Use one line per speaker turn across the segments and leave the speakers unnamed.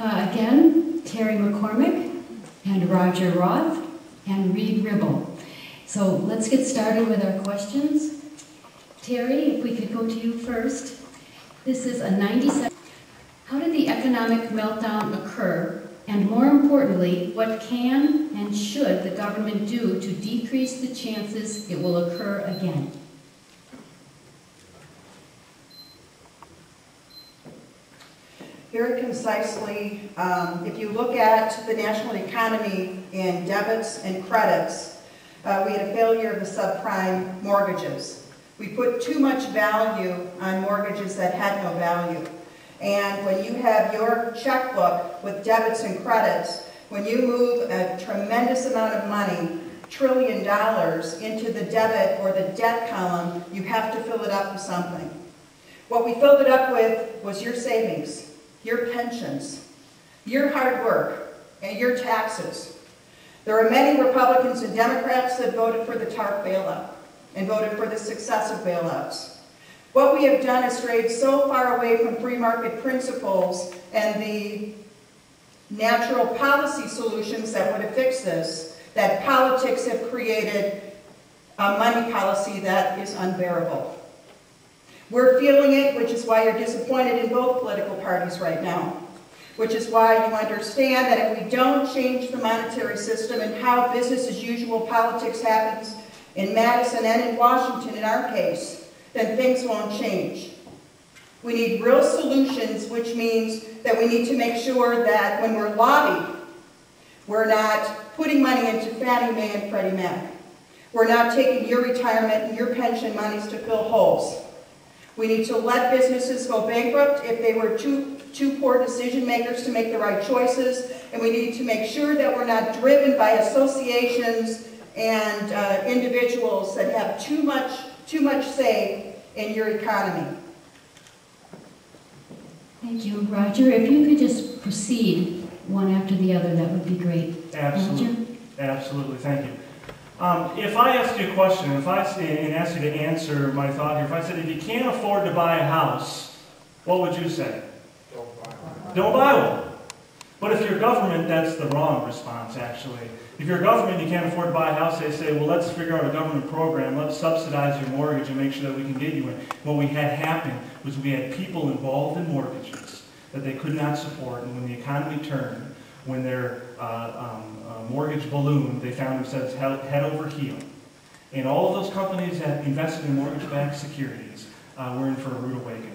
Again, Terry McCormick and Roger Roth and Reed Ribble. So let's get started with our questions. Terry, if we could go to you first. This is a 97. How did the economic meltdown occur? And more importantly, what can and should the government do to decrease the chances it will occur again?
Very concisely, if you look at the national economy in debits and credits, we had a failure of the subprime mortgages. We put too much value on mortgages that had no value. And when you have your checkbook with debits and credits, when you move a tremendous amount of money, $1 trillion, into the debit or the debt column, you have to fill it up with something. What we filled it up with was your savings, your pensions, your hard work, and your taxes. There are many Republicans and Democrats that voted for the TARP bailout and voted for the successive bailouts. What we have done is strayed so far away from free market principles and the natural policy solutions that would have fixed this, that politics have created a money policy that is unbearable. We're feeling it, which is why you're disappointed in both political parties right now, which is why you understand that if we don't change the monetary system and how business as usual politics happens in Madison and in Washington in our case, then things won't change. We need real solutions, which means that we need to make sure that when we're lobbied, we're not putting money into Fannie Mae and Freddie Mac. We're not taking your retirement and your pension monies to fill holes. We need to let businesses go bankrupt if they were too poor decision makers to make the right choices, and we need to make sure that we're not driven by associations and individuals that have too much say in your economy.
Thank you. Roger, if you could just proceed one after the other, that would be great.
Absolutely.
Roger?
Absolutely. Thank you. If I asked you a question, and asked you to answer my thought here, if I said, if you can't afford to buy a house, what would you say?
Don't buy one.
Don't buy one. But if you're government, that's the wrong response, actually. If you're government, you can't afford to buy a house, they say, well, let's figure out a government program, let's subsidize your mortgage and make sure that we can get you in. What we had happen was we had people involved in mortgages that they could not support, and when the economy turned, when their mortgage ballooned, they found themselves head over heel. And all of those companies that invested in mortgage-backed securities were in for a rude awakening.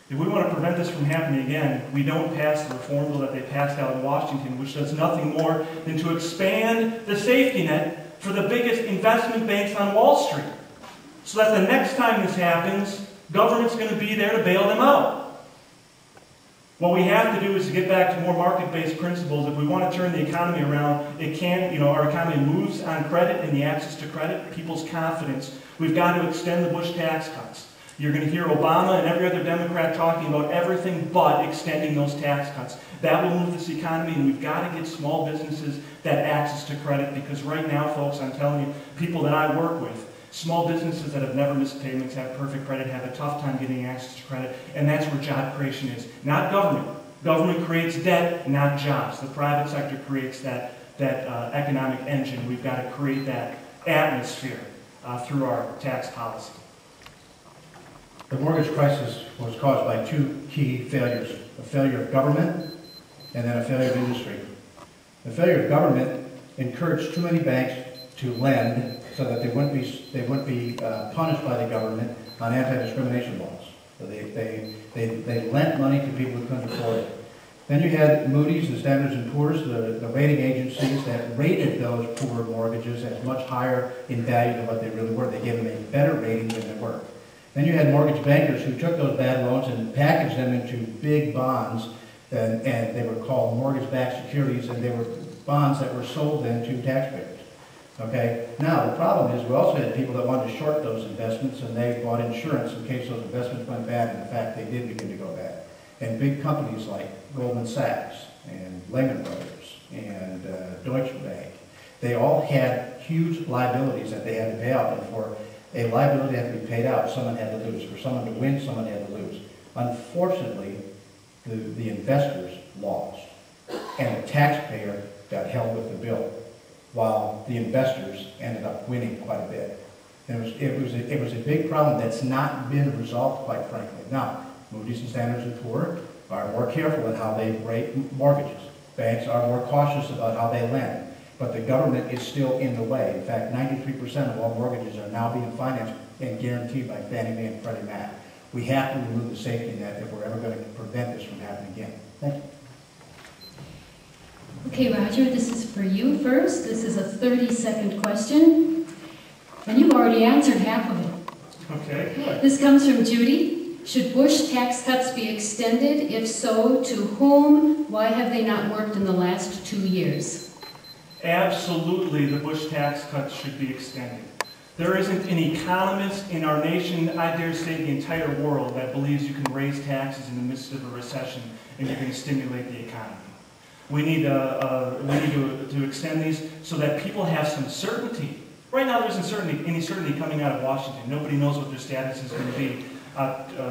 If we want to prevent this from happening again, we don't pass the reform bill that they passed out in Washington, which does nothing more than to expand the safety net for the biggest investment banks on Wall Street. So that the next time this happens, government's going to be there to bail them out. What we have to do is to get back to more market-based principles. If we want to turn the economy around, it can, our economy moves on credit and the access to credit, people's confidence. We've got to extend the Bush tax cuts. You're going to hear Obama and every other Democrat talking about everything but extending those tax cuts. That will move this economy, and we've got to get small businesses that access to credit, because right now, folks, I'm telling you, people that I work with, small businesses that have never missed payments, have perfect credit, have a tough time getting access to credit, and that's where job creation is. Not government. Government creates debt, not jobs. The private sector creates that economic engine. We've got to create that atmosphere through our tax policy.
The mortgage crisis was caused by two key failures: a failure of government and then a failure of industry. The failure of government encouraged too many banks to lend so that they wouldn't be punished by the government on anti-discrimination laws. So they lent money to people who couldn't afford it. Then you had Moody's and Standard & Poor's, the rating agencies that rated those poor mortgages as much higher in value than what they really were. They gave them a better rating than they were. Then you had mortgage bankers who took those bad loans and packaged them into big bonds, and they were called mortgage-backed securities, and they were bonds that were sold then to taxpayers. Okay? Now, the problem is we also had people that wanted to short those investments, and they bought insurance in case those investments went bad, and in fact, they did begin to go bad. And big companies like Goldman Sachs and Lehman Brothers and Deutsche Bank, they all had huge liabilities that they had to pay out, and for a liability had to be paid out, someone had to lose. For someone to win, someone had to lose. Unfortunately, the investors lost, and the taxpayer got held with the bill, while the investors ended up winning quite a bit. And it was a big problem that's not been resolved, quite frankly. Now, Moody's and Standard & Poor's are more careful in how they rate mortgages. Banks are more cautious about how they lend. But the government is still in the way. In fact, 93% of all mortgages are now being financed and guaranteed by Fannie Mae and Freddie Mac. We have to remove the safety net if we're ever going to prevent this from happening again. Thank you.
Okay, Roger, this is for you first. This is a 30-second question, and you've already answered half of it.
Okay, good.
This comes from Judy. Should Bush tax cuts be extended? If so, to whom? Why have they not worked in the last 2 years?
Absolutely, the Bush tax cuts should be extended. There isn't an economist in our nation, I dare say the entire world, that believes you can raise taxes in the midst of a recession and you're going to stimulate the economy. We need to extend these so that people have some certainty. Right now there isn't any certainty coming out of Washington. Nobody knows what their status is going to be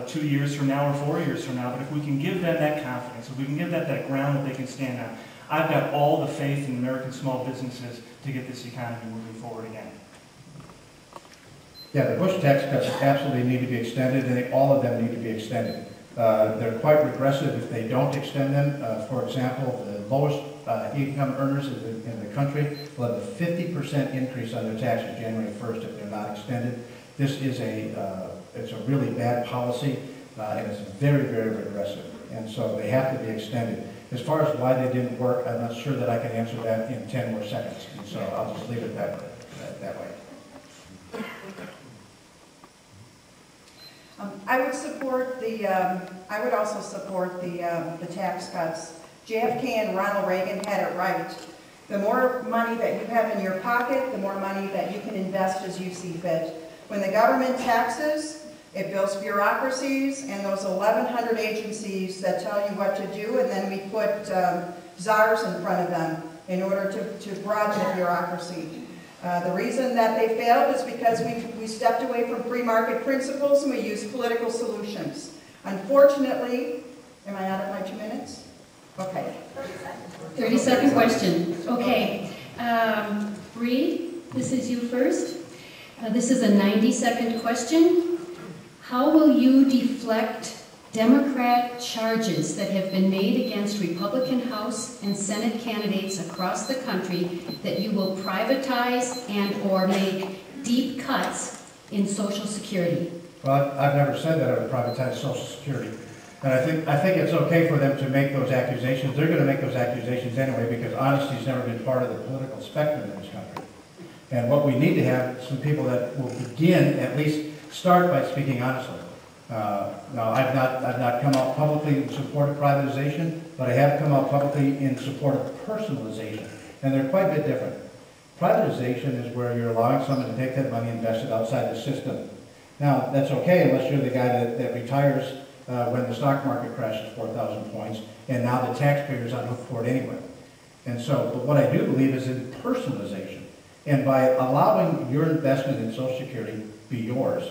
2 years from now or 4 years from now. But if we can give them that confidence, if we can give them that ground that they can stand on, I've got all the faith in American small businesses to get this economy moving forward again.
Yeah, the Bush tax cuts absolutely need to be extended, and all of them need to be extended. They're quite regressive if they don't extend them. For example, the lowest income earners in the country will have a 50% increase on their taxes January 1st if they're not extended. This is it's a really bad policy, and it's very, very regressive. And so they have to be extended. As far as why they didn't work, I'm not sure that I can answer that in 10 more seconds. And so I'll just leave it that way.
I would also support the tax cuts. JFK and Ronald Reagan had it right. The more money that you have in your pocket, the more money that you can invest as you see fit. When the government taxes, it builds bureaucracies and those 1,100 agencies that tell you what to do, and then we put czars in front of them in order to broaden the bureaucracy. The reason that they failed is because we stepped away from free market principles and we used political solutions. Unfortunately, am I out of my 2 minutes? Okay.
30-second question. Okay. Bree, this is you first. This is a 90-second question. How will you deflect Democrat charges that have been made against Republican House and Senate candidates across the country that you will privatize and or make deep cuts in Social Security?
Well, I've never said that I would privatize Social Security. And I think it's okay for them to make those accusations. They're going to make those accusations anyway because honesty's never been part of the political spectrum in this country. And what we need to have is some people that will begin, at least start by speaking honestly. Now, I've not come out publicly in support of privatization, but I have come out publicly in support of personalization. And they're quite a bit different. Privatization is where you're allowing someone to take that money and invest it outside the system. Now, that's okay unless you're the guy that retires when the stock market crashes 4,000 points, and now the taxpayer's on hook for it anyway. And so, but what I do believe is in personalization. And by allowing your investment in Social Security be yours,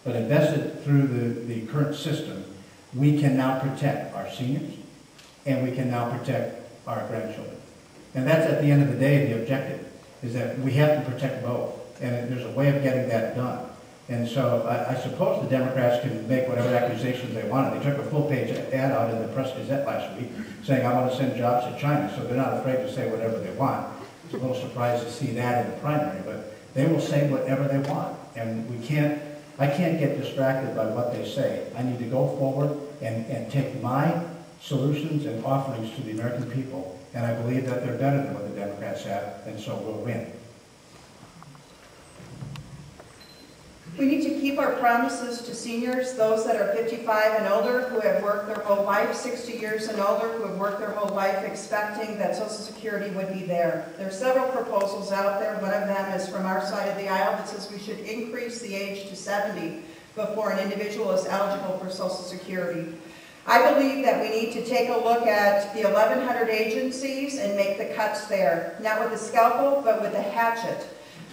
but invested through the current system, we can now protect our seniors, and we can now protect our grandchildren. And that's at the end of the day the objective, is that we have to protect both. And there's a way of getting that done. And so I suppose the Democrats can make whatever accusations they wanted. They took a full-page ad out in the Press Gazette last week saying, I want to send jobs to China, so they're not afraid to say whatever they want. I was a little surprised to see that in the primary, but they will say whatever they want. And I can't get distracted by what they say. I need to go forward and take my solutions and offerings to the American people, and I believe that they're better than what the Democrats have, and so we'll win.
We need to keep our promises to seniors, those that are 55 and older, who have worked their whole life, 60 years and older, who have worked their whole life expecting that Social Security would be there. There are several proposals out there. One of them is from our side of the aisle that says we should increase the age to 70 before an individual is eligible for Social Security. I believe that we need to take a look at the 1,100 agencies and make the cuts there, not with a scalpel, but with a hatchet.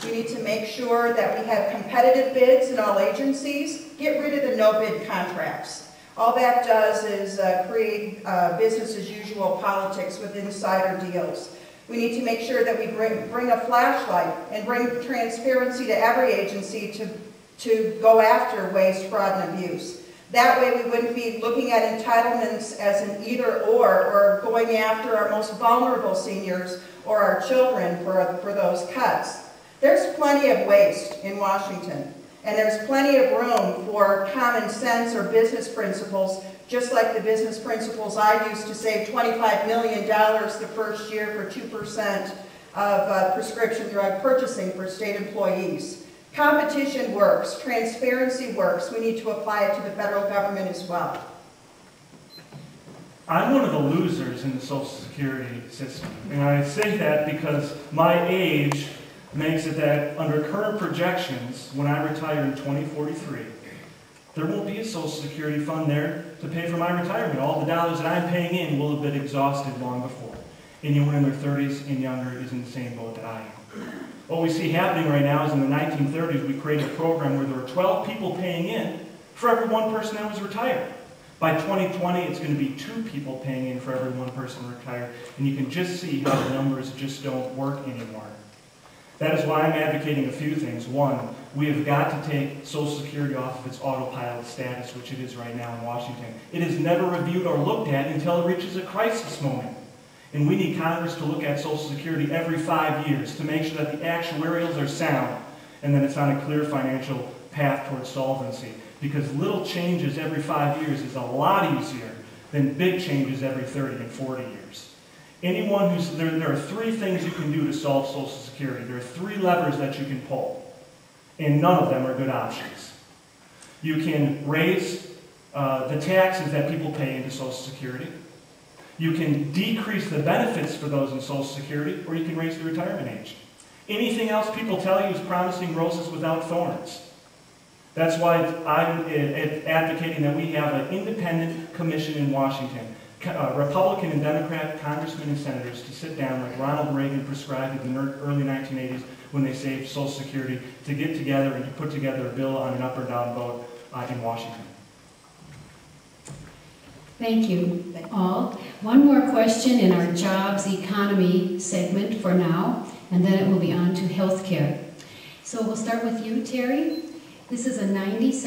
We need to make sure that we have competitive bids in all agencies. Get rid of the no-bid contracts. All that does is create business as usual politics with insider deals. We need to make sure that we bring a flashlight and bring transparency to every agency to go after waste, fraud, and abuse. That way we wouldn't be looking at entitlements as an either or going after our most vulnerable seniors or our children for those cuts. There's plenty of waste in Washington, and there's plenty of room for common sense or business principles, just like the business principles I used to save $25 million the first year for 2% of prescription drug purchasing for state employees. Competition works, transparency works. We need to apply it to the federal government as well.
I'm one of the losers in the Social Security system, and I say that because my age makes it that under current projections, when I retire in 2043, there won't be a Social Security fund there to pay for my retirement. All the dollars that I'm paying in will have been exhausted long before. Anyone in their 30s and younger is in the same boat that I am. What we see happening right now is in the 1930s, we created a program where there were 12 people paying in for every one person that was retired. By 2020, it's going to be 2 people paying in for every one person retired, and you can just see how the numbers just don't work anymore. That is why I'm advocating a few things. One, we have got to take Social Security off of its autopilot status, which it is right now in Washington. It is never reviewed or looked at until it reaches a crisis moment. And we need Congress to look at Social Security every 5 years to make sure that the actuarials are sound and that it's on a clear financial path towards solvency. Because little changes every 5 years is a lot easier than big changes every 30 and 40 years. Anyone who's, there are 3 things you can do to solve Social Security. There are 3 levers that you can pull, and none of them are good options. You can raise the taxes that people pay into Social Security. You can decrease the benefits for those in Social Security, or you can raise the retirement age. Anything else people tell you is promising roses without thorns. That's why I'm advocating that we have an independent commission in Washington, Republican and Democrat congressmen and senators, to sit down like Ronald Reagan prescribed in the early 1980s when they saved Social Security, to get together and to put together a bill on an up or down vote in Washington.
Thank you all. One more question in our jobs economy segment for now, and then it will be on to healthcare. So we'll start with you, Terry. This is a 90-second